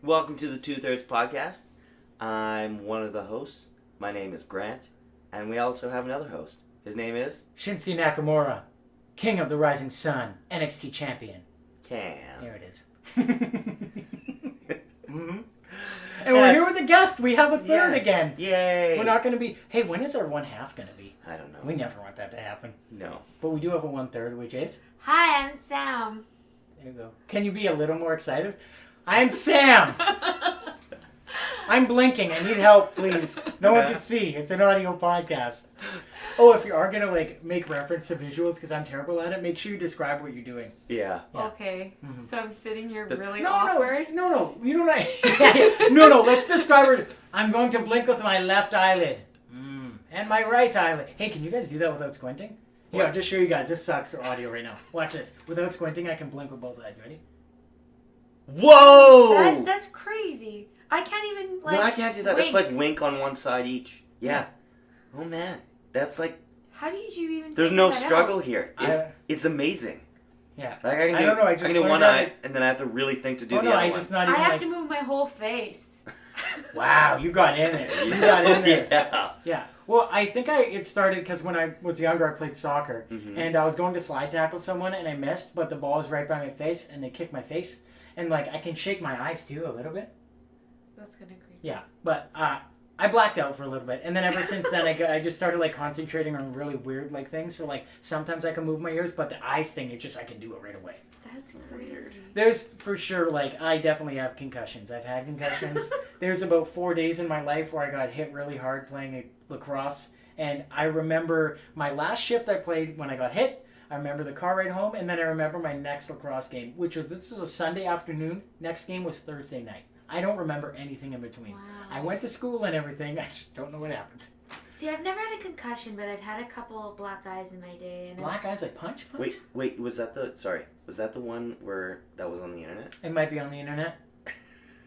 Welcome to the Two Thirds Podcast. I'm one of the hosts. My name is Grant, and we also have another host. His name is Shinsuke Nakamura, King of the Rising Sun, NXT Champion. Cam. There it is. And we're here with a guest. We have a third again. Yay! We're not going to be... Hey, when is our one half going to be? I don't know. We never want that to happen. No. But we do have a 1/3, which is... Hi, I'm Sam. There you go. Can you be a little more excited? I'm Sam! I'm blinking. I need help, please. No one can see. It's an audio podcast. Oh, if you are going to make reference to visuals, because I'm terrible at it, make sure you describe what you're doing. Yeah. Okay, so I'm sitting here really No, awkward. no. You don't... No. Let's describe it. I'm going to blink with my left eyelid. And my right eyelid. Hey, can you guys do that without squinting? Here, I'll just show you guys. This sucks for audio right now. Watch this. Without squinting, I can blink with both eyes. Ready? Whoa! That's crazy. I can't even, no, I can't do that. wink. That's like wink on one side each. Yeah. Oh, man. That's like... How did you even There's figure no that struggle out? here. I- It's amazing. Yeah. Like I can do, I don't know, I I just can do learned one that eye, and then I have to really think to do Oh, the no, other I one. just not I even have like... to move my whole face. Wow, you got in there. You got in there. Yeah. Yeah. Well, I think it started because when I was younger, I played soccer. Mhm. And I was going to slide tackle someone, and I missed, but the ball was right by my face, and they kicked my face. And, I can shake my eyes, too, a little bit. That's kind of creepy. Yeah. But I blacked out for a little bit. And then ever since then, I just started, concentrating on really weird, things. So, sometimes I can move my ears, but the eyes thing, I can do it right away. That's crazy. There's, for sure, I definitely have concussions. I've had concussions. There's about 4 days in my life where I got hit really hard playing lacrosse. And I remember my last shift I played when I got hit. I remember the car ride home. And then I remember my next lacrosse game, this was a Sunday afternoon. Next game was Thursday night. I don't remember anything in between. Wow. I went to school and everything. I just don't know what happened. See, I've never had a concussion, but I've had a couple of black eyes in my day. And Black eyes like punch? Wait, was that the one where that was on the internet? It might be on the internet.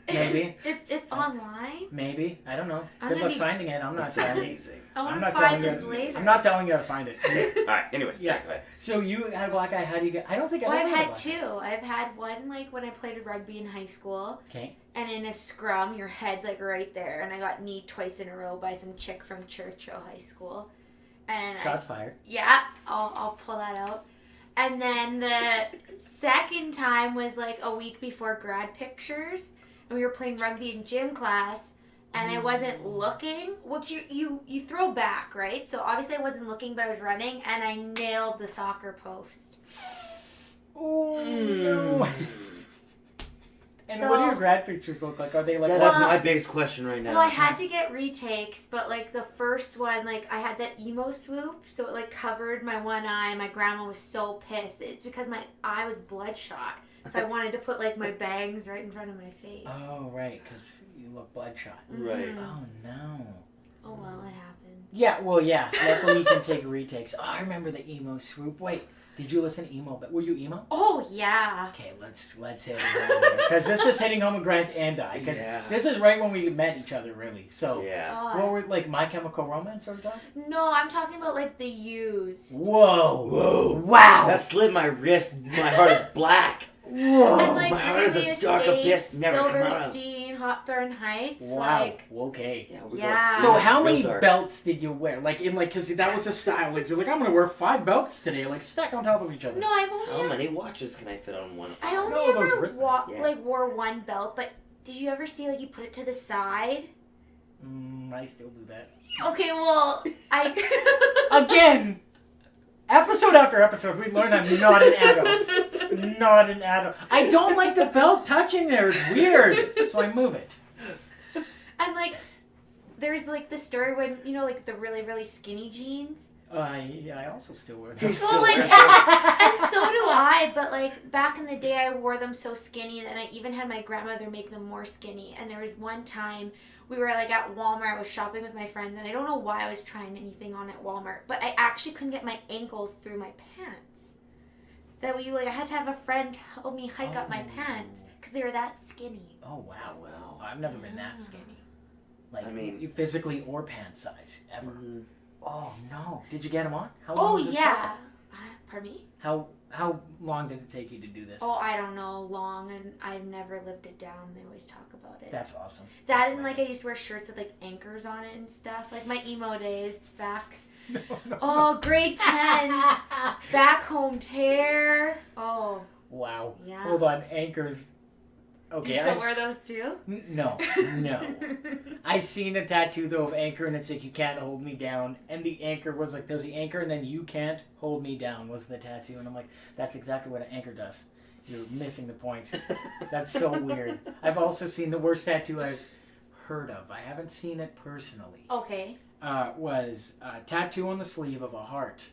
Maybe. It's online. Maybe. I don't know. I'm Good gonna luck be- finding it. I'm not It's telling you. amazing. I I'm want not to find telling this you. later. I'm not telling you how to find it. Alright, anyways, Yeah. go ahead. So you had a black eye. How do you get? I don't think I've Well, ever I've had a had black eye. two. I've had one when I played rugby in high school, Okay. and in a scrum, your head's right there, and I got kneed twice in a row by some chick from Churchill High School, and Shots fired. yeah, I'll pull that out. And then the second time was a week before grad pictures, and we were playing rugby in gym class, and I wasn't looking, which you throw back, right? So obviously I wasn't looking, but I was running, and I nailed the soccer post. Oh no. And So- what do your grad pictures look like? Are they Yeah, that's Well- my biggest question right now. Well, I had to get retakes, but the first one, I had that emo swoop, so it covered my one eye. My grandma was so pissed. It's because my eye was bloodshot, so I wanted to put my bangs right in front of my face. Oh right, because you look bloodshot. Right. Oh no. Oh well, it happened. Yeah. Well, yeah. Luckily you can take retakes. Oh, I remember the emo swoop. Wait, did you listen to emo? But were you emo? Oh yeah. Okay, let's hit it home because this is hitting home with Grant and I. Because Yeah. this is right when we met each other, really. So. Yeah. Oh, What were My Chemical Romance sort of talking? no, I'm talking about the used. Whoa! Whoa. Wow! That slit my wrist. My heart is black. Whoa! And my heart is a Olivia dark State, abyss never come out of. Silverstein, Hawthorne Heights. Wow. Okay. Yeah, we Yeah. go So how real many dark. belts did you wear? Because that was a style. You're I'm gonna wear 5 belts today, stacked on top of each other. No, I've only How many watches can I fit on one? I only No, those ever wristbands. Yeah. wore one belt, but did you ever see you put it to the side? I still do that. Okay, well, I Again, episode after episode, we learn I'm not an adult. Not an adult. I don't like the belt touching there. It's weird. So I move it. and there's the story when the really really skinny jeans. I also still wear them. He's Well, still like, wears and so do I, but back in the day I wore them so skinny and I even had my grandmother make them more skinny. And there was one time we were at Walmart, I was shopping with my friends, and I don't know why I was trying anything on at Walmart, but I actually couldn't get my ankles through my pants. That I had to have a friend help me hike up my pants because they were that skinny. Oh wow. Wow. I've never been that skinny. I mean- physically or pant size ever. Mhm. Oh no! Did you get them on? How long Oh was the yeah. Pardon me? struggle? How long did it take you to do this? Oh, I don't know, long, and I've never lived it down. They always talk about it. That's awesome. That That's and like I used to wear shirts with like anchors on it and stuff. Like my emo days back. No. Oh, grade 10. Back home tear. Oh. Wow. Yeah. Hold on, anchors. Okay. Do you still wear those too? No. I seen a tattoo though of anchor, and it's like you can't hold me down, and the anchor was like there's the anchor, and then you can't hold me down was the tattoo, and I'm like that's exactly what an anchor does. You're missing the point. That's so weird. I've also seen the worst tattoo I've heard of. I haven't seen it personally. Okay. Was a tattoo on the sleeve of a heart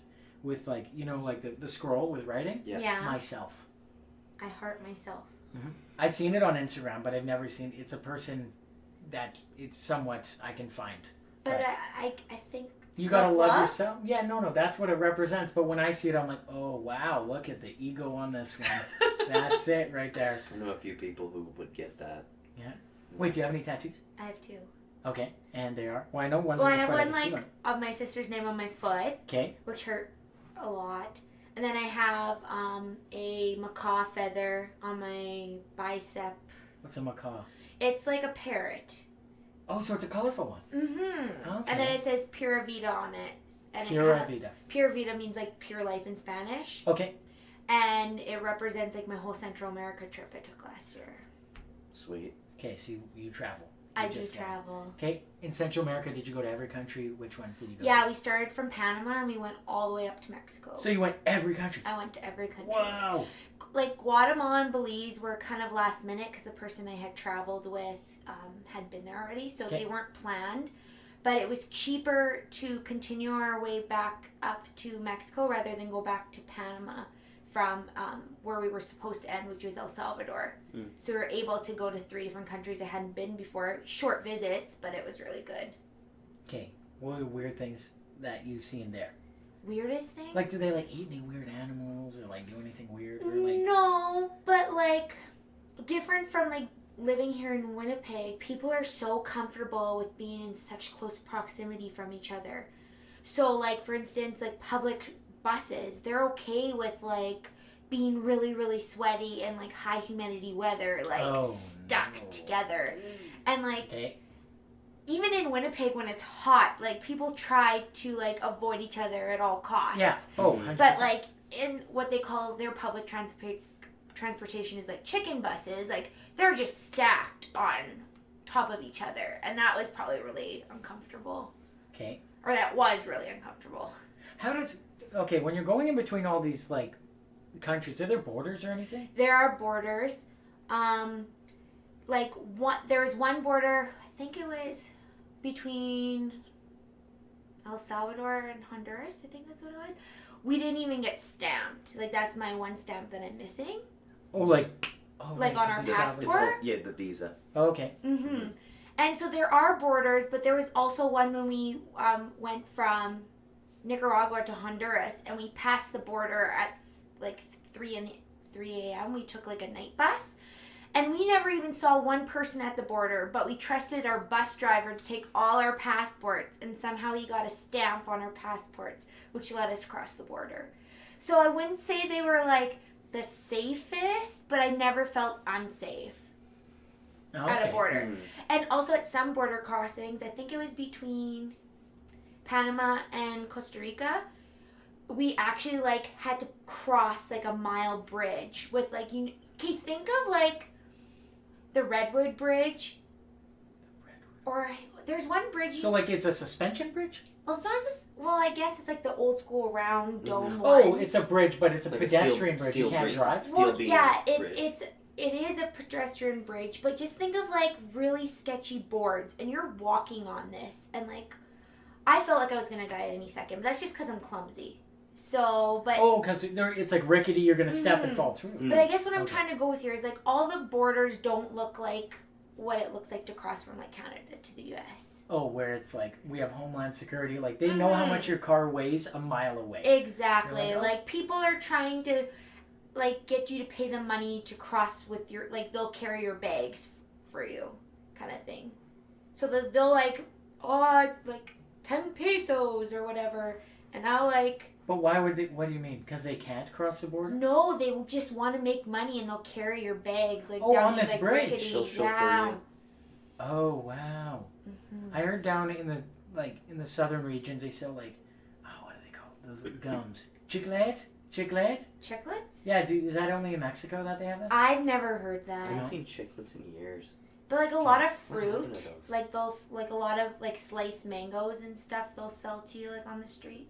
with like like the scroll with writing. Yeah. Myself. I heart myself. Mm-hmm. I've seen it on Instagram, but I've never seen. It's a person that it's somewhat I can find. But I think you gotta love self-love? yourself. Yeah, no, that's what it represents. But when I see it, I'm like, oh wow, look at the ego on this one. That's it right there. I know a few people who would get that. Yeah. Wait, do you have any tattoos? I have 2. Okay, and they are. Well, I know one's Well, on I the have foot. one like of my sister's name on my foot, Okay. which hurt a lot. And then I have a macaw feather on my bicep. What's a macaw? It's like a parrot. Oh, so it's a colorful one. Mm-hmm. Okay. And then it says Pura Vida on it. And Pura Vida. Pura Vida means like pure life in Spanish. Okay. And it represents like my whole Central America trip I took last year. Sweet. Okay, so you travel. I do travel. Okay, in Central America, did you go to every country? Which ones did you go Yeah, to? we started from Panama and we went all the way up to Mexico. So you went every country? I went to every country. Wow. Like Guatemala and Belize were kind of last minute because the person I had traveled with had been there already, so Okay. they weren't planned. But it was cheaper to continue our way back up to Mexico rather than go back to Panama from where we were supposed to end, which was El Salvador. Mm. So we were able to go to 3 different countries I hadn't been before. Short visits, but it was really good. Okay, what are the weird things that you've seen there? Weirdest things? Like, do they like eat any weird animals or like do anything weird? Or like, No, but like different from like living here in Winnipeg, people are so comfortable with being in such close proximity from each other. So like for instance, like public buses, they're okay with like being really, really sweaty and like high humidity weather, like stuck together. And like okay. even in Winnipeg when it's hot, like people try to like avoid each other at all costs. Yeah. Oh, 100%. But like in what they call their public transportation is like chicken buses, like they're just stacked on top of each other, and that was probably really uncomfortable. Okay. Or that was really uncomfortable. Okay, when you're going in between all these like countries, are there borders or anything? There are borders. There was one border, I think it was between El Salvador and Honduras. I think that's what it was. We didn't even get stamped. Like that's my one stamp that I'm missing. Oh, like Like on our because you're traveling. It's passport? called, the visa. Oh, okay. Mm-hmm. And so there are borders, but there was also one when we went from Nicaragua to Honduras, and we passed the border at like 3 a.m. We took like a night bus, and we never even saw one person at the border, but we trusted our bus driver to take all our passports, and somehow he got a stamp on our passports, which let us cross the border. So I wouldn't say they were like the safest, but I never felt unsafe at a border. Mm. And also at some border crossings, I think it was between Panama and Costa Rica, we actually like had to cross like a mile bridge with like can you think of like the Redwood Bridge? Or there's one bridge. So like it's a suspension bridge? Well, it's not as well. I guess it's like the old school round dome Oh, ones. it's a bridge, but it's a Like a pedestrian bridge. You steel can't bridge. drive. Steel Well, beam yeah, bridge. it is a pedestrian bridge, but just think of like really sketchy boards, and you're walking on this, and like I felt like I was gonna die at any second, but that's just because I'm clumsy. So, but Oh, because it's like rickety. You're gonna step and Mhm. fall through. but I guess what I'm Okay. trying to go with here is like all the borders don't look like what it looks like to cross from like Canada to the U.S. Oh, where it's like we have Homeland Security. Like they know how Mhm. much your car weighs a mile away. Exactly. You're like, oh. Like people are trying to like get you to pay them money to cross with your like they'll carry your bags for you, kind of thing. So they'll like like 10 pesos or whatever, and I'll like But why would they? What do you mean? Because they can't cross the border? No, they just want to make money and they'll carry your bags like Oh, down on these this like bridge. rickety. They'll chauffeur Yeah. you. Oh wow! Mhm. I heard down in the southern regions they sell like, oh, what do they call it? Those gums? Chiclet? Chiclets? Yeah, is that only in Mexico that they have that? I've never heard I that. haven't seen chiclets in years. But like a lot of What happened fruit, to those? like those, like a lot of like sliced mangoes and stuff, they'll sell to you like on the street.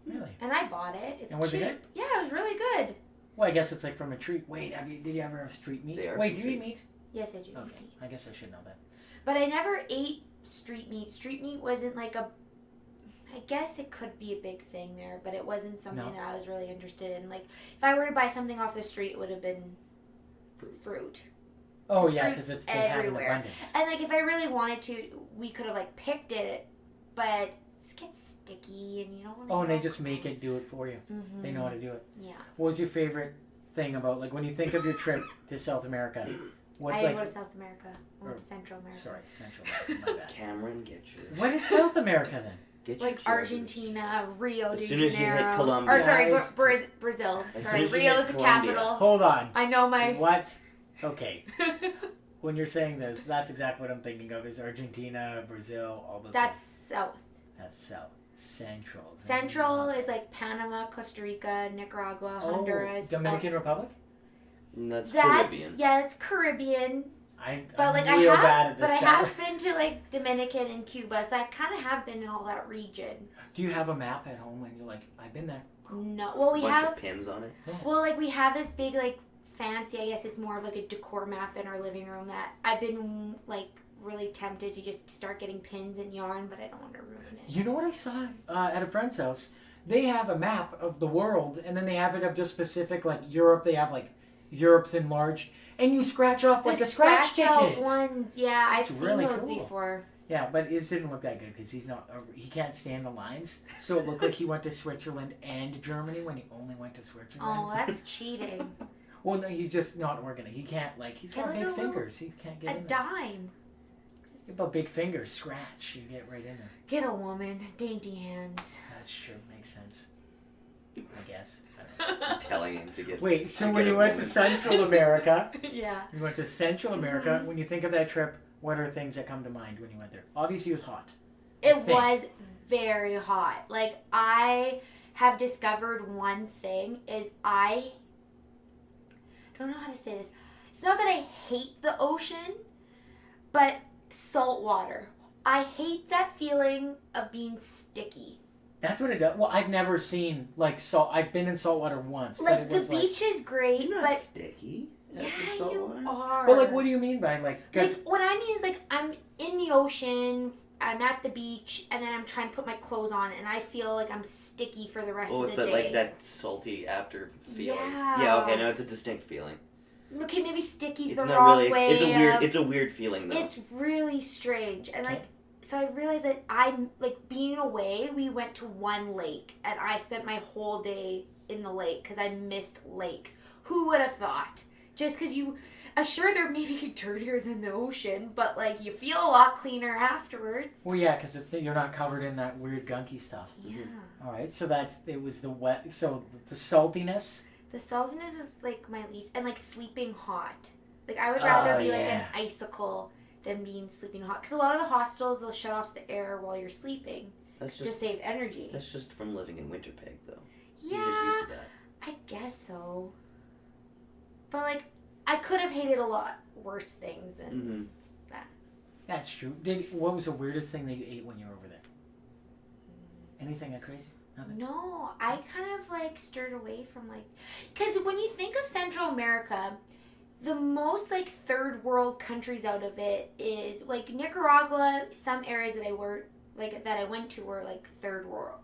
Really? And I bought it. It's And was it cheap. good? Yeah, it was really good. Well, I guess it's like from a tree. Wait, did you ever have street meat? They are Wait, from do you eat trees. meat? Yes, I do. Okay, I guess I should know that. But I never ate street meat. Street meat wasn't like a. I guess it could be a big thing there, but it wasn't something No. that I was really interested in. Like, if I were to buy something off the street, it would have been fruit. Oh There's yeah, fruit because they have an everywhere. abundance. And like, if I really wanted to, we could have like picked it, but it gets sticky, and you don't want to. Oh, and they just make it do it for you. Mm-hmm. They know how to do it. Yeah. What was your favorite thing about like when you think of your trip to South America? What's I didn't like? go to South America. I went to Central America. Sorry, Central America. My bad. Cameron, get your What is South America then? get your Like geography. Argentina, Rio As de soon as you hit Janeiro. Colombia. Or sorry, Guys. Brazil. As Sorry, soon as you Rio hit is the Colombia. capital. Hold on. I know my. What? Okay. When you're saying this, that's exactly what I'm thinking of. Is Argentina, Brazil, all those. That's south. That's south. Central. Central is like Panama, Costa Rica, Nicaragua, Oh, Honduras. Dominican Republic. That's That's Caribbean. yeah, it's Caribbean. But But like I'm real I bad have, at but this I stuff. have been to like Dominican and Cuba, so I kind of have been in all that region. Do you have a map at home and you're like, I've been there? No, well we Bunch have, of pins on it. well like we have this big like fancy. I guess it's more of like a decor map in our living room that I've been like really tempted to just start getting pins and yarn, but I don't want to ruin it. You know what I saw at a friend's house? They have a map of the world, and then they have it of just specific, like Europe. They have like Europe's enlarged, and you scratch off like The a scratch out ticket. ones, yeah, I've It's seen really those cool. before. Yeah, but it didn't look that good because he can't stand the lines. So it looked like he went to Switzerland and Germany when he only went to Switzerland. Oh, that's cheating. Well, no, he's just not organized. He can't he's Get got like big a little- fingers. He can't A get in there. dime. You have big fingers, scratch. You get right in there. Get a woman, dainty hands. That's true. Makes sense. I guess. I don't know. I'm telling him to get. Wait, so to when get you a went to woman. Central America, Yeah. you went to Central America. When you think of that trip, what are things that come to mind when you went there? Obviously, it was hot. It think. was very hot. Like, I have discovered one thing is I don't know how to say this. It's not that I hate the ocean, but salt water. I hate that feeling of being sticky. That's what it does. Well, I've never seen like salt. I've been in saltwater once, but Like, it the was like. beach is great, You're not but sticky. yeah, after salt you water. are. But like, what do you mean by like? Cause Like, what I mean is, like, I'm in the ocean, I'm at the beach, and then I'm trying to put my clothes on, and I feel like I'm sticky for the rest Oh, of it's the that day. like that salty after feeling. Yeah. Yeah. Okay. No, it's a distinct feeling. Okay, maybe sticky's It's the not wrong really. way. It's a weird. of- It's a weird feeling though. It's really strange, and Okay. like, so I realized that I'm like being away. We went to one lake, and I spent my whole day in the lake because I missed lakes. Who would have thought? Just because you, I'm sure they're maybe dirtier than the ocean, but like you feel a lot cleaner afterwards. well, yeah, because you're not covered in that weird gunky stuff. Yeah. All right, so it was the wet. So the saltiness. The saltiness was like my least, and like sleeping hot. Like I would rather Oh, be like an yeah. icicle than being sleeping hot. Because a lot of the hostels they'll shut off the air while you're sleeping That's to just. save energy. That's just from living in Winterpeg though. Yeah, You're just used to that. I guess so. But like, I could have hated a lot worse things than Mm-hmm. That's true. What was the weirdest thing that you ate when you were over there? Anything that crazy? Nothing. No, I kind of like stirred away from like, because when you think of Central America, the most like third world countries out of it is like Nicaragua. Some areas that I went to were like third world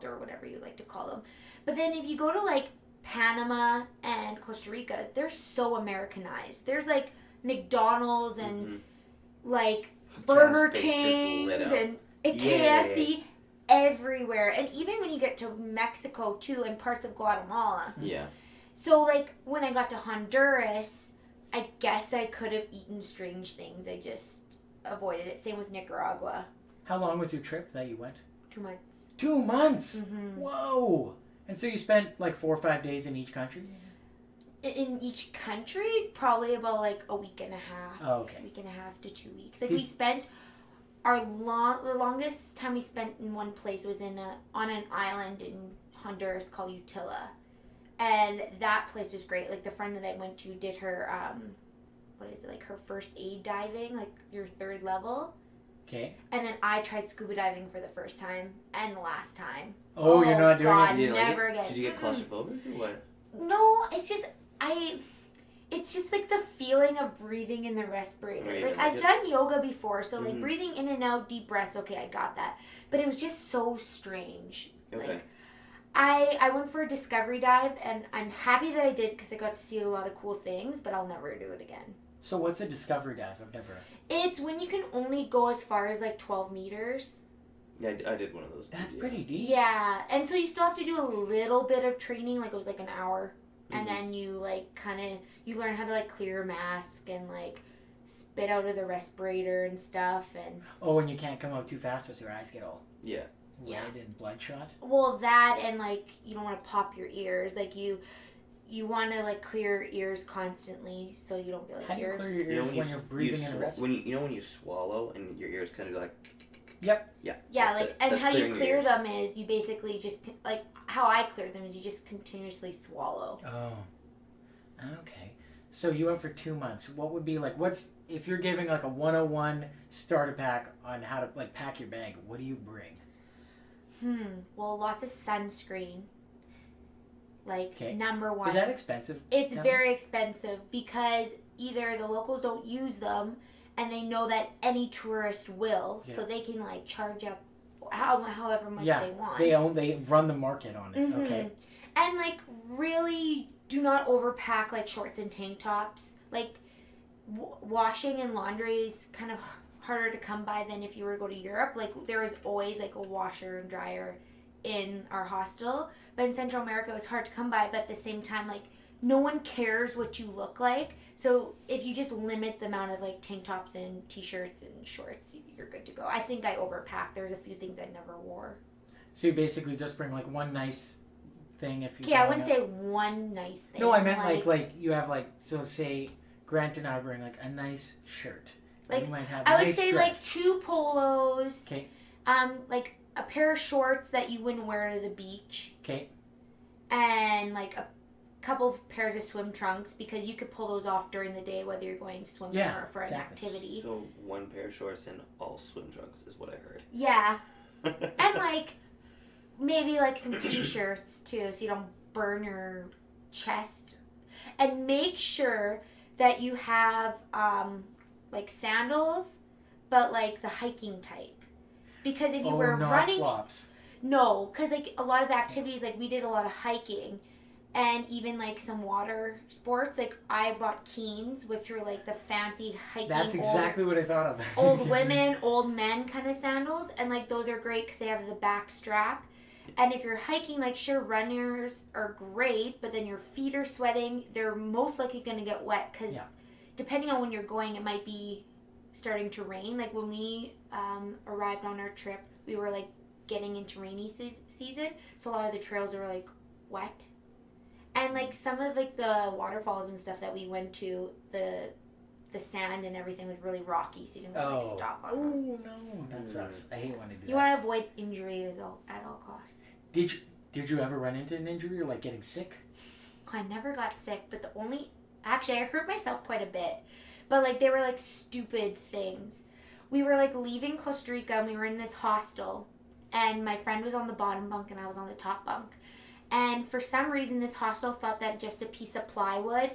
or whatever you like to call them. But then if you go to like Panama and Costa Rica, they're so Americanized. There's like McDonald's and Mm-hmm. like Burger Space just Kings lit up. and Yeah. KFC everywhere. And even when you get to Mexico too and parts of Guatemala. Yeah. So like when I got to Honduras, I guess I could have eaten strange things. I just avoided it. Same with Nicaragua. How long was your trip that you went? 2 months. 2 months. Mm-hmm. Whoa! And so you spent like 4 or 5 days in each country. In each country, probably about like a week and a half. Oh, okay. Week and a half to 2 weeks. Like we spent the longest time we spent in one place was on an island in Honduras called Utila, and that place was great. Like the friend that I went to did her like her first aid diving, like your 3rd level. Okay. And then I tried scuba diving for the first time and the last time. Oh, you're not doing God, it? You didn't never like it? again. Did you get claustrophobic or what? No, it's just like the feeling of breathing in the respirator. Oh, you Like didn't like I've it? done yoga before, so like Mhm. breathing in and out, deep breaths, okay, I got that. But it was just so strange. Okay. Like I went for a discovery dive, and I'm happy that I did because I got to see a lot of cool things, but I'll never do it again. So what's a discovery dive? I've never. It's when you can only go as far as like 12 meters. Yeah, I did one of those. That's too, pretty deep. Yeah, and so you still have to do a little bit of training, like it was like an hour. And Mhm. then you like you learn how to like clear a mask and like spit out of the respirator and stuff. And Oh, and you can't come out too fast, or your eyes get all Yeah. red Yeah. and bloodshot. well, that and like you don't want to pop your ears. Like you want to like clear your ears constantly so you don't get like How do you ear. clear your ears when you're breathing in the rest? when you swallow and your ears kind of go like. Yep. Yeah. Yeah, that's like it. and That's how you clearing your clear ears. them is you basically just like how I clear them is you just continuously swallow. Oh. Okay. So you went for 2 months. What would be like? What's if you're giving like a 101 starter pack on how to like pack your bag? What do you bring? Well, lots of sunscreen. Like Okay. number one. Is that expensive? It's No. very expensive because either the locals don't use them and they know that any tourist will, so Yeah. they can like charge up however much Yeah, they want. They run the market on it. Mhm. Okay. And like really do not overpack like shorts and tank tops. Like washing and laundry is kind of harder to come by than if you were to go to Europe. Like there was always like a washer and dryer in our hostel, but in Central America it was hard to come by, but at the same time like no one cares what you look like, so if you just limit the amount of like tank tops and t-shirts and shorts, you're good to go. I think I overpacked. There's a few things I never wore. So you basically just bring like one nice thing if you. Okay, I wouldn't say one nice thing. No, I meant like you have like so say Grant and I bring like a nice shirt. And Like, you might have I a would nice say dress. like 2 polos, Okay. like a pair of shorts that you wouldn't wear to the beach, Okay. and like a couple pairs of swim trunks because you could pull those off during the day whether you're going swimming Yeah, or for an exactly. activity. So one pair of shorts and all swim trunks is what I heard. Yeah, and like maybe like some t-shirts too so you don't burn your chest, and make sure that you have like sandals but like the hiking type, because if you were not running flops. no, because like a lot of the activities, like we did a lot of hiking and even like some water sports. Like I bought Keens, which were like the fancy hiking That's exactly what I thought of. old women, old men kind of sandals, and like those are great because they have the back strap. And if you're hiking, like sure, runners are great, but then your feet are sweating. They're most likely going to get wet because depending on when you're going, it might be starting to rain. Like when we arrived on our trip, we were like getting into rainy season, so a lot of the trails were like wet. And like some of like the waterfalls and stuff that we went to, the sand and everything was really rocky, so you didn't really stop on them. Oh no, that sucks. I hate when they do You that. want to avoid injury at all costs. Did you ever run into an injury or like getting sick? I never got sick, but actually I hurt myself quite a bit, but like they were like stupid things. We were like leaving Costa Rica and we were in this hostel, and my friend was on the bottom bunk and I was on the top bunk. And for some reason, this hostel thought that just a piece of plywood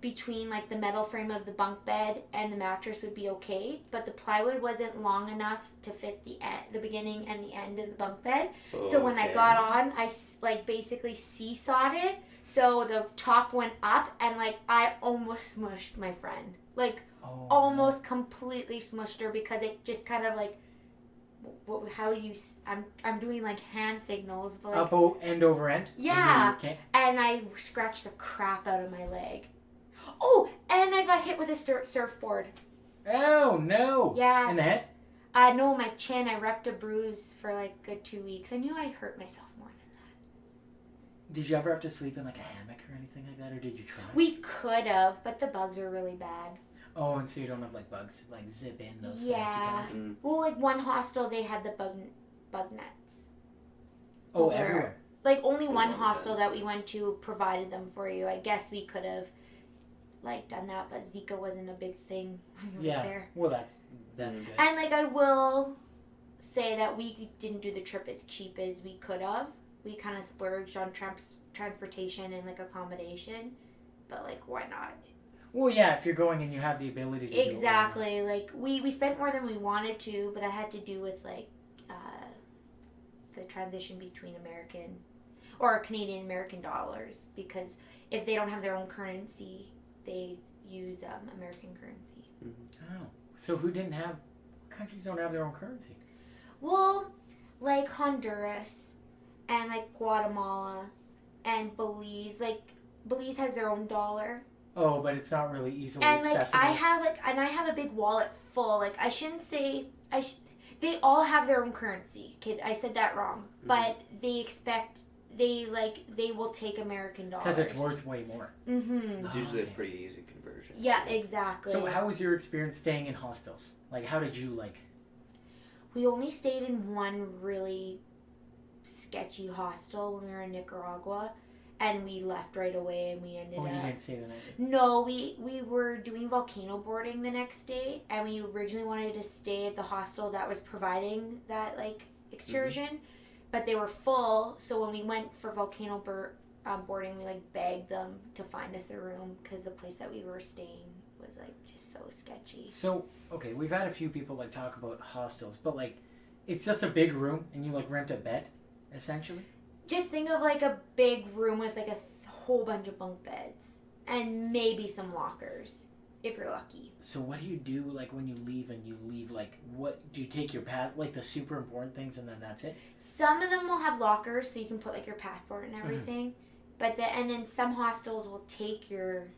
between like the metal frame of the bunk bed and the mattress would be okay, but the plywood wasn't long enough to fit the beginning and the end of the bunk bed. So when I got on, I like basically seesawed it. So the top went up and like I almost smushed my friend. Like almost completely smushed her because it just kind of like I'm doing like hand signals, but like, up and over end. Yeah. Okay. and I scratched the crap out of my leg. Oh, and I got hit with a surfboard. Oh no. Yeah. In the head. No, my chin. I repped a bruise for like a good 2 weeks. I knew I hurt myself more than that. Did you ever have to sleep in like a hammock or anything like that, or did you try? We could have, but the bugs are really bad. Oh, and so you don't have like bugs like zip in those fancy Yeah. kind of... Well, like one hostel, they had the bug nets. Oh, over- everywhere. Like only one makes hostel sense. that we went to provided them for you. I guess we could have like done that, but Zika wasn't a big thing Yeah. there. Well, that's good. And like I will say that we didn't do the trip as cheap as we could have. We kind of splurged on transportation and like accommodation, but like why not? Well, yeah, if you're going and you have the ability to do it, why not? Exactly. Like we spent more than we wanted to, but that had to do with like the transition between American or Canadian American dollars, because if they don't have their own currency, they use American currency. Oh, so who didn't have? What countries don't have their own currency? Well, like Honduras and like Guatemala and Belize. Like Belize has their own dollar. Oh, but it's not really easily And like accessible. I have a big wallet full. Like I shouldn't say they all have their own currency. Okay, I said that wrong. But they will take American dollars Because it's worth way more. Mm-hmm. It's usually okay. a pretty easy conversion. Yeah, exactly. So how was your experience staying in hostels? Like, how did you like? We only stayed in one really sketchy hostel when we were in Nicaragua, and we left right away, and we ended Oh, up. you didn't stay the night. No, we were doing volcano boarding the next day, and we originally wanted to stay at the hostel that was providing that like excursion, but they were full. So when we went for volcano boarding, we like begged them to find us a room because the place that we were staying was like just so sketchy. So okay, we've had a few people like talk about hostels, but like, it's just a big room and you like rent a bed, essentially. Just think of like a big room with like a whole bunch of bunk beds and maybe some lockers if you're lucky. So what do you do like when you leave and you leave like what do you take your pass like the super important things and then that's it? Some of them will have lockers so you can put like your passport and everything. But and then some hostels will take your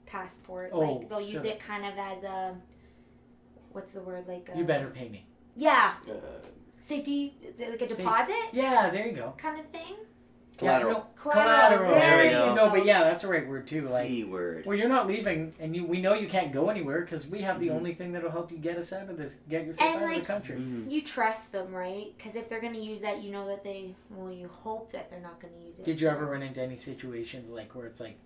passport. Oh, like they'll use so- it kind of as a what's the word, like a, You better pay me. Yeah. Uh, Safety, like a Safe- deposit Yeah, there you go. kind of thing. collateral. Yeah, no, Collateral. There we you go. No, but yeah, that's the right word too. Like, C word. well, you're not leaving, and we know you can't go anywhere because we have the only thing that'll help you get us out of this, get yourself And, out of like, the country. You trust them, right? Because if they're going to use that, you know that you hope that they're not going to use it. Did you ever run into any situations like where it's like,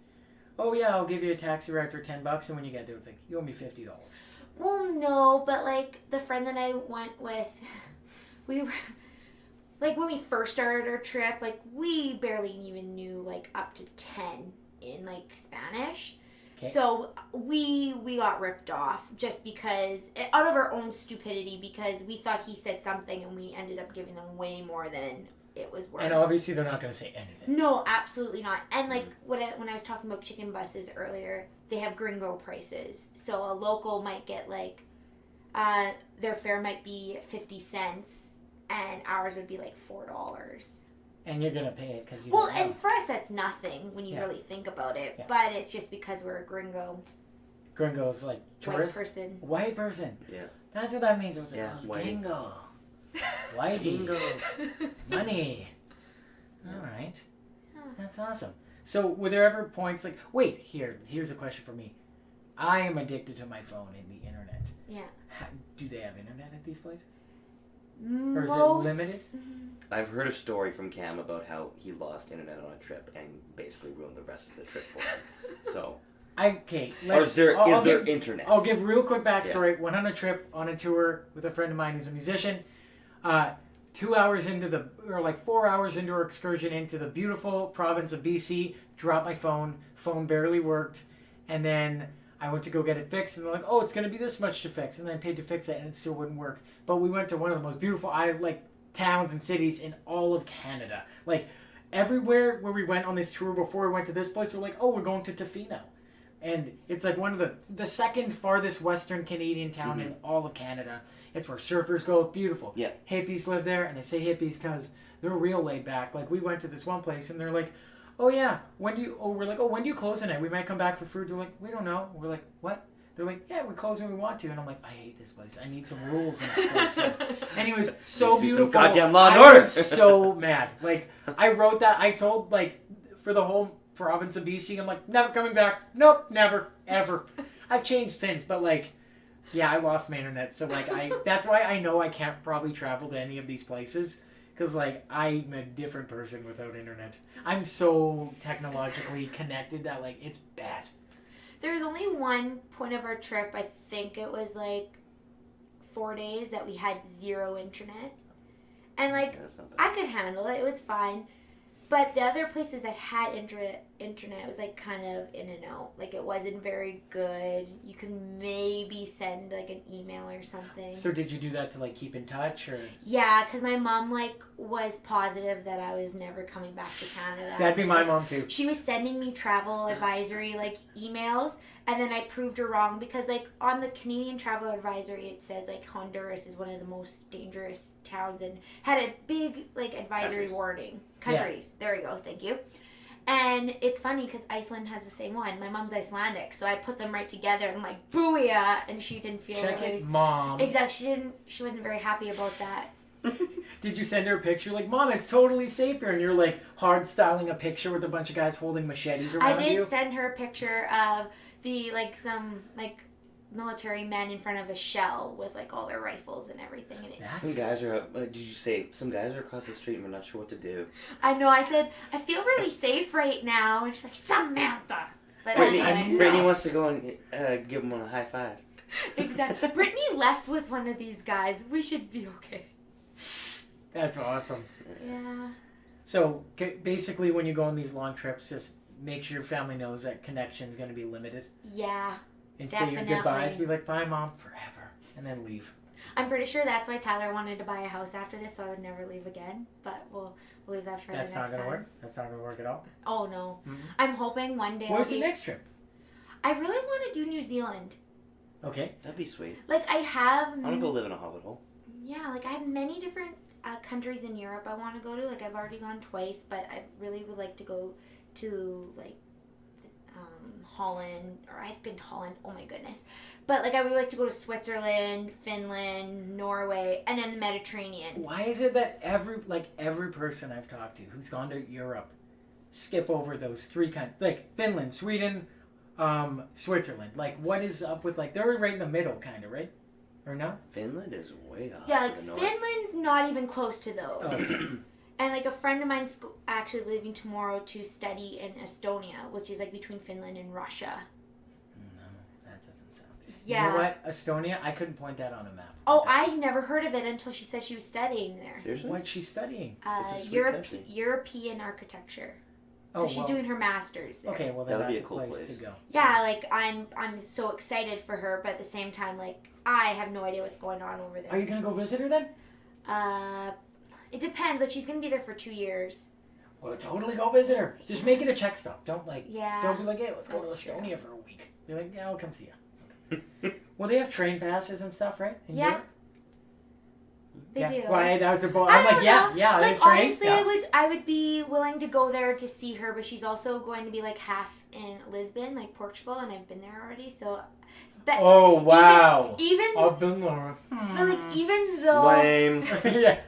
oh yeah, I'll give you a taxi ride for $10, and when you get there, it's like you owe me $50. Well, no, but like the friend that I went with, we were like when we first started our trip, like we barely even knew like up to 10 in like Spanish. Okay. So we got ripped off just because out of our own stupidity, because we thought he said something and we ended up giving them way more than it was worth. And obviously they're not going to say anything. No, absolutely not. And like when I was talking about chicken buses earlier, they have gringo prices. So a local might get like their fare might be 50 cents and ours would be like $4. And you're going to pay it because you Well, don't know. and for us that's nothing when you Yeah. really think about it. Yeah. But it's just because we're a gringo Gringo's like white tourist. person. White person. Yeah. That's what that means. It's like, Yeah, oh, white. gringo. Whitey. Money. All right. Yeah. That's awesome. So were there ever points like, wait, here's a question for me. I am addicted to my phone and the internet. Yeah. Do they have internet at these places? Or is it limited? I've heard a story from Cam about how he lost internet on a trip and basically ruined the rest of the trip for him. So, Okay, or is there I'll there give- internet? I'll give real quick backstory. Went on a trip on a tour with a friend of mine who's a musician. 2 hours into like 4 hours into our excursion into the beautiful province of BC, dropped my phone. Phone barely worked, and then I went to go get it fixed, and they're like, "Oh, it's gonna be this much to fix," and then I paid to fix it, and it still wouldn't work. But we went to one of the most beautiful towns and cities in all of Canada. Like everywhere where we went on this tour before we went to this place, we're like, "Oh, we're going to Tofino." And it's like one of the second farthest western Canadian town in all of Canada. It's where surfers go. Beautiful. Yeah. Hippies live there, and I say hippies because they're real laid back. Like we went to this one place, and they're like, "Oh yeah, when do you?" Oh, we're like, "Oh, when do you close tonight? We might come back for food." They're like, "We don't know." We're like, "What?" They're like, yeah, we close when we want to. And I'm like, I hate this place. I need some rules in this place. So, anyways, so Some beautiful. goddamn law and I order. was so mad. Like, I wrote that. I told, like, for the whole province of BC, I'm like, never coming back. Nope, never, ever. I've changed since, but, like, yeah, I lost my internet. So, like, that's why I know I can't probably travel to any of these places. Because, like, I'm a different person without internet. I'm so technologically connected that, like, it's bad. There was only one point of our trip, I think it was like 4 days, that we had zero internet. And like, That's not bad. I could handle it, it was fine. But the other places that had internet was like kind of in and out. Like it wasn't very good. You could maybe send like an email or something. So did you do that to, like, keep in touch, or? Yeah, because my mom like was positive that I was never coming back to Canada. That'd be my mom too. She was sending me travel advisory like emails, and then I proved her wrong because like on the Canadian travel advisory it says like Honduras is one of the most dangerous towns and had a big like advisory Countries. warning. Countries. There we go. Thank you. And it's funny because Iceland has the same one. My mom's Icelandic, so I put them right together and like booyah, and she didn't feel Check really. it, Mom. Exactly. She wasn't very happy about that. Did you send her a picture like, Mom, it's totally safe here, and you're like hard styling a picture with a bunch of guys holding machetes I around did you? send her a picture of the like some like military men in front of a shell with like all their rifles and everything in it. That's- Some guys are. Did you say some guys are across the street and we're not sure what to do? I know. I said I feel really safe right now, and she's like Samantha. But Brittany, anyway, Brittany wants to go and give him a high five. exactly. Brittany left with one of these guys. We should be okay. That's awesome. Yeah. So basically, when you go on these long trips, just make sure your family knows that connection's going to be limited. Yeah. And say your Definitely. goodbyes. Be like, bye, Mom, forever. And then leave. I'm pretty sure that's why Tyler wanted to buy a house after this, so I would never leave again. But we'll leave that for That's the not next going to time. work. That's not going to work at all. Oh no. Mhm. I'm hoping one day. Where's I'll the be... next trip? I really want to do New Zealand. Okay. That'd be sweet. Like I have. I want to go live in a hobbit hole. Yeah, like I have many different countries in Europe I want to go to. Like I've already gone twice, but I really would like to go to like Holland, or I've been to Holland. Oh my goodness! But like I would like to go to Switzerland, Finland, Norway, and then the Mediterranean. Why is it that every person I've talked to who's gone to Europe skip over those three countries, like Finland, Sweden, Switzerland? Like, what is up with, like, they're right in the middle, kind of, right? Or no? Finland is way up. Yeah, like to the north. Finland's not even close to those. Oh. And like a friend of mine's actually leaving tomorrow to study in Estonia, which is like between Finland and Russia. No, that doesn't sound. Yeah. You know what? Estonia, I couldn't point that on a map. Oh, I'd never heard of it until she said she was studying there. Seriously? What's she studying? It's a sweet country. European architecture. So Oh, she's well. doing her master's there. Okay, well then That'll be that's a cool place place. to go. Yeah, like I'm so excited for her, but at the same time, like I have no idea what's going on over there. Are you gonna go visit her then? It depends. Like she's gonna be there for 2 years. Well, totally go visit her. Just make it a check stop. Don't Yeah. Don't be like, hey, let's go to That's true. Estonia for a week. Be like, yeah, I'll come see you. Well, they have train passes and stuff, right? In Yeah. Europe? They yeah. do. Why? That was a. I I'm like, don't yeah, know. yeah. Like train. honestly, yeah. I would be willing to go there to see her, but she's also going to be like half in Lisbon, like Portugal, and I've been there already. So, but Oh wow! even I've been there. but, like even though Lame. yeah.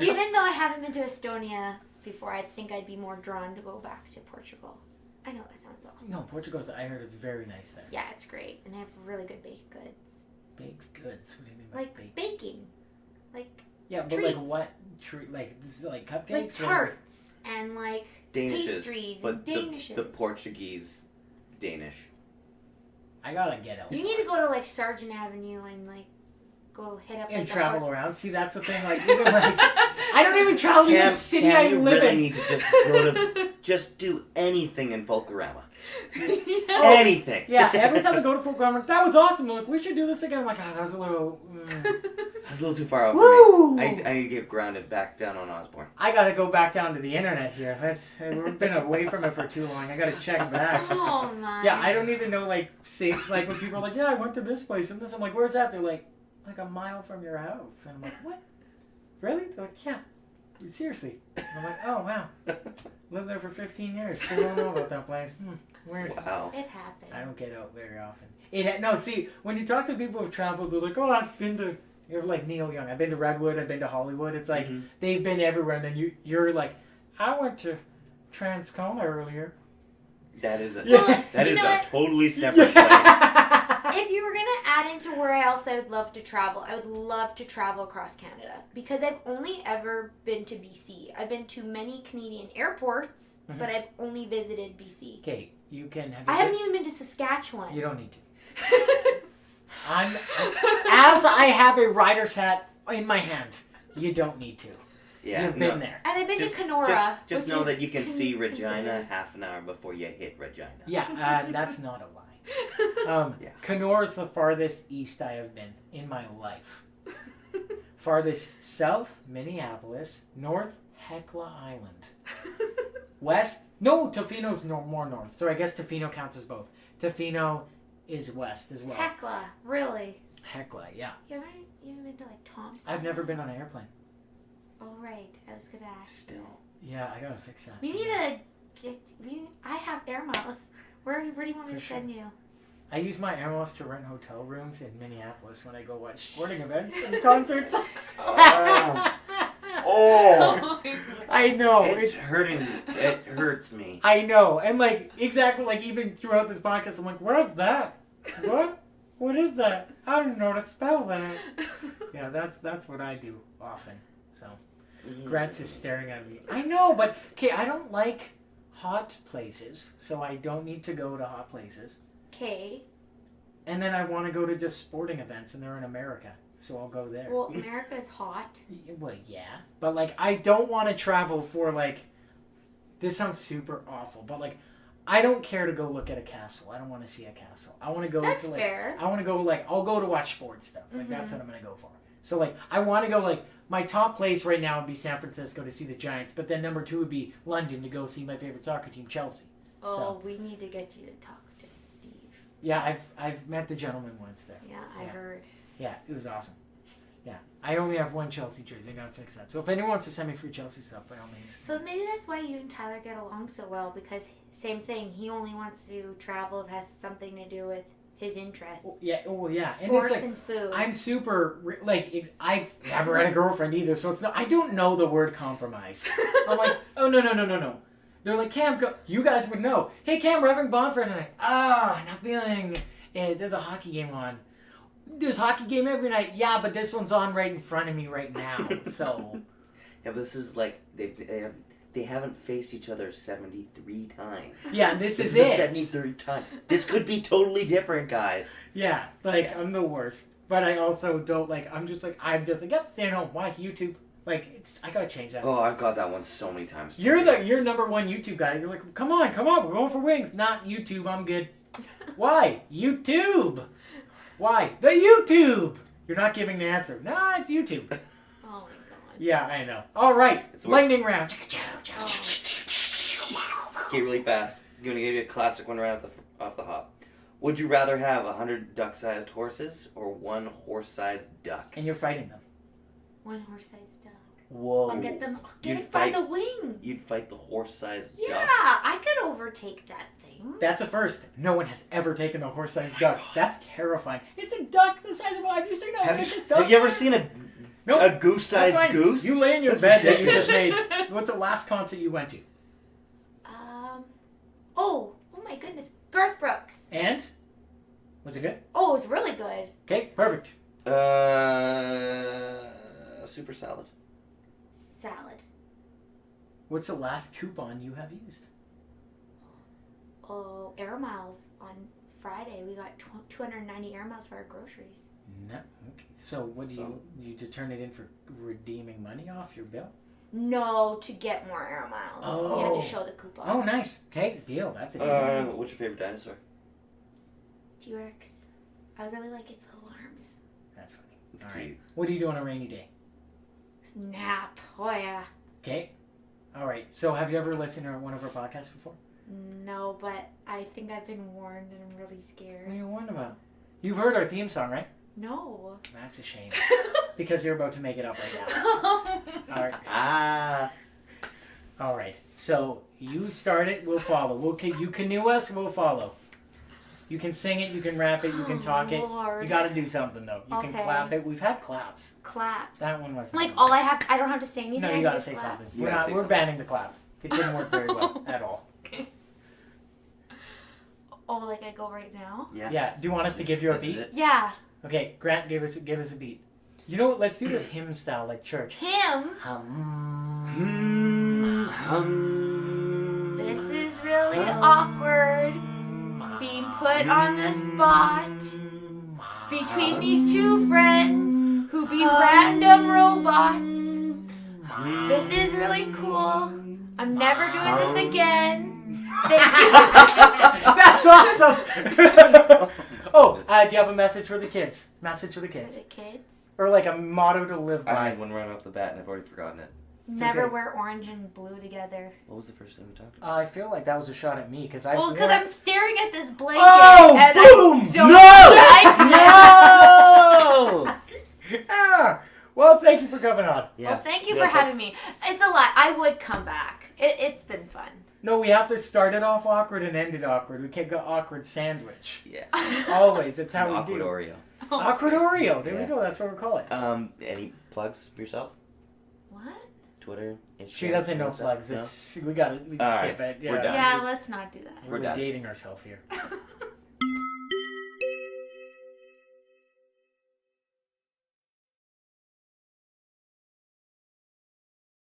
even though I haven't been to Estonia before, I think I'd be more drawn to go back to Portugal. I know that sounds awful. No, Portugal's. I heard it's very nice there. Yeah, it's great, and they have really good baked goods, Baked goods. What do you mean by like baked? baking, like Yeah, but treats. like what? Like this is like cupcakes. like or- tarts and like Danishes. pastries But and Danishes. the Portuguese Danish. I gotta get out. You need to go to like Sargent Avenue and like go hit up And like, travel around. See, that's the thing. Like, even like I don't even travel to the city I you live really in. need to just go to just do anything in Volcarama. Yeah. Anything. Yeah, every time I go to Fort Grumman, that was awesome. They're like, we should do this again. I'm like, that was a little. That's a little too far out for Woo! me. I need to get grounded back down on Osborne. I gotta go back down to the internet here. We've been away from it for too long. I gotta check back. Oh my. Yeah, I don't even know, like, like when people are like, yeah, I went to this place and this. I'm like, where's that? They're like a mile from your house. And I'm like, what? Really? They're like, yeah. Seriously. I'm like, oh, wow. Lived there for 15 years. Still don't know about that place. Weird. Wow. It happens. I don't get out very often. No, see, when you talk to people who've traveled, they're like, oh, I've been to, you're like Neil Young. I've been to Redwood. I've been to Hollywood. It's like, they've been everywhere. And then you're like, I went to Transcona earlier. That is a Well, totally separate place. If you were going to add into where else I would love to travel, I would love to travel across Canada. Because I've only ever been to BC. I've been to many Canadian airports, but I've only visited BC. Okay, you can have... I haven't even been to Saskatchewan. You don't need to. As I have a rider's hat in my hand, you don't need to. Yeah, You've been there. And I've been to Kenora. Just know that you can see Regina half an hour before you hit Regina. Yeah, that's not a lie. Kenora's the farthest east I have been in my life. Farthest south, Minneapolis. North, Hecla Island. West, no, Tofino's more north. So I guess Tofino counts as both. Tofino is west as well. Hecla, really? Hecla, yeah. You haven't even been to like Thompson? I've never been on an airplane. Oh, right. I was going to ask. Still. Yeah, I gotta fix that. We need to get... I have air miles. Where do you want me to send you? I use my air miles to rent hotel rooms in Minneapolis when I go watch sporting events and concerts. Oh. I know. It's hurting. It hurts me. I know. And like, exactly, like even throughout this podcast, I'm like, where's that? What? What is that? I don't know how to spell that. Yeah, that's what I do often. So, Grant's just staring at me. I know, but, okay, I don't like hot places, so I don't need to go to hot places. Okay. And then I want to go to just sporting events, and they're in America, so I'll go there. Well, America's hot. Well, yeah. But, like, I don't want to travel for, like, this sounds super awful, but, like, I don't care to go look at a castle. I don't want to see a castle. I want to go That's to, like, fair. I want to go, like, I'll go to watch sports stuff. Like, that's what I'm going to go for. So, like, I want to go, like, my top place right now would be San Francisco to see the Giants, but then number 2 would be London to go see my favorite soccer team, Chelsea. Oh, so, we need to get you to talk to Steve. Yeah, I've met the gentleman once there. Yeah, I heard. Yeah, it was awesome. Yeah, I only have one Chelsea jersey. I gotta fix that. So if anyone wants to send me free Chelsea stuff, by all means. So maybe that's why you and Tyler get along so well, because same thing. He only wants to travel if it has something to do with his interests. Yeah, yeah. Sports and it's like, and food. I'm super, like, I've never had a girlfriend either, so it's not, I don't know the word compromise. I'm like, oh, no. They're like, Cam, you guys would know. Hey, Cam, we're having bonfire tonight. Not feeling, there's a hockey game on. There's a hockey game every night. Yeah, but this one's on right in front of me right now, so. Yeah, but this is like, they haven't faced each other 73 times. Yeah, this is the it. 73rd time. This could be totally different, guys. Yeah, like, I'm the worst. But I also don't, like, I'm just like, yep, staying home. Why? YouTube. Like, I gotta change that. Oh, I've got that one so many times. You're number 1 YouTube guy. You're like, come on, we're going for wings. Not YouTube, I'm good. Why? YouTube. Why? The YouTube. You're not giving the answer. No, it's YouTube. Oh my god. Yeah, I know. All right, lightning round. Okay, really fast. I'm gonna give you a classic one right off the hop. Would you rather have 100 duck-sized horses or 1 horse-sized duck? And you're fighting them. 1 horse-sized duck. Whoa. I'll get it by the wing. You'd fight the horse-sized duck? Yeah, I could overtake that thing. That's a first. No one has ever taken a horse-sized duck. That's terrifying. It's a duck the size of a... Have you seen a vicious duck? Have you ever seen a goose-sized goose? You lay in your bed that you just made. What's the last concert you went to? Oh my goodness. Garth Brooks. And? Was it good? Oh, it was really good. Okay, perfect. Super salad. Salad. What's the last coupon you have used? Oh, Air Miles on Friday. We got 290 Air Miles for our groceries. No. Okay. So what do you to turn it in for redeeming money off your bill? No, to get more Air Miles. Oh. We had to show the coupon. Oh, nice. Okay, deal. That's a deal. What's your favorite dinosaur? T-Rex. I really like its little arms. That's funny. It's All cute. right. What do you do on a rainy day? Nap. Oh, yeah. Okay. All right. So have you ever listened to one of our podcasts before? No, but I think I've been warned and I'm really What are scared. you warned about? You've heard our theme song, right? No. That's a shame. Because you're about to make it up right now. All right. Ah. All right. So you start it, we'll follow. You canoe us, we'll follow. You can sing it, you can rap it, you can talk it. Lord. You got to do something though. You can Okay. clap it. We've had claps. Claps. That one wasn't. Like good. I don't have to say anything. No, I you got to just say clap? something. You We're gotta not. say We're something. banning the clap. It didn't work very well at all. Oh, like I go right now? Yeah. Do you want us to give you a This is beat? it. Yeah. Okay, Grant, give us a beat. You know what? Let's do this hymn style like church. Him. This is really awkward. Being put on the spot between these two friends who be random robots. This is really cool. I'm never doing this again. That's awesome. Oh, do you have a message for the kids? Message for the For kids, the kids, or like a motto to live I by? had one right off the bat and I've already forgotten it. never okay. wear orange and blue together. What was the first thing we talked about? I feel like that was a shot at me because I. Well, because I'm staring at this blanket. Oh, and boom! I don't like this. Ah, well, thank you for coming on. Yeah. Well, thank you for having me. It's a lot. I would come back. It's been fun. No, we have to start it off awkward and end it awkward. We can't go awkward sandwich. Yeah. Always, that's It's how an we awkward do. Oreo. Awkward Oreo. There we Yeah. go. That's what we call it. Any plugs for yourself? What? Twitter, Instagram? She doesn't know any stuff? plugs. No? It's we got to All skip right, it. Yeah. we're done. Yeah, let's not do that. We're We're done. dating ourselves here.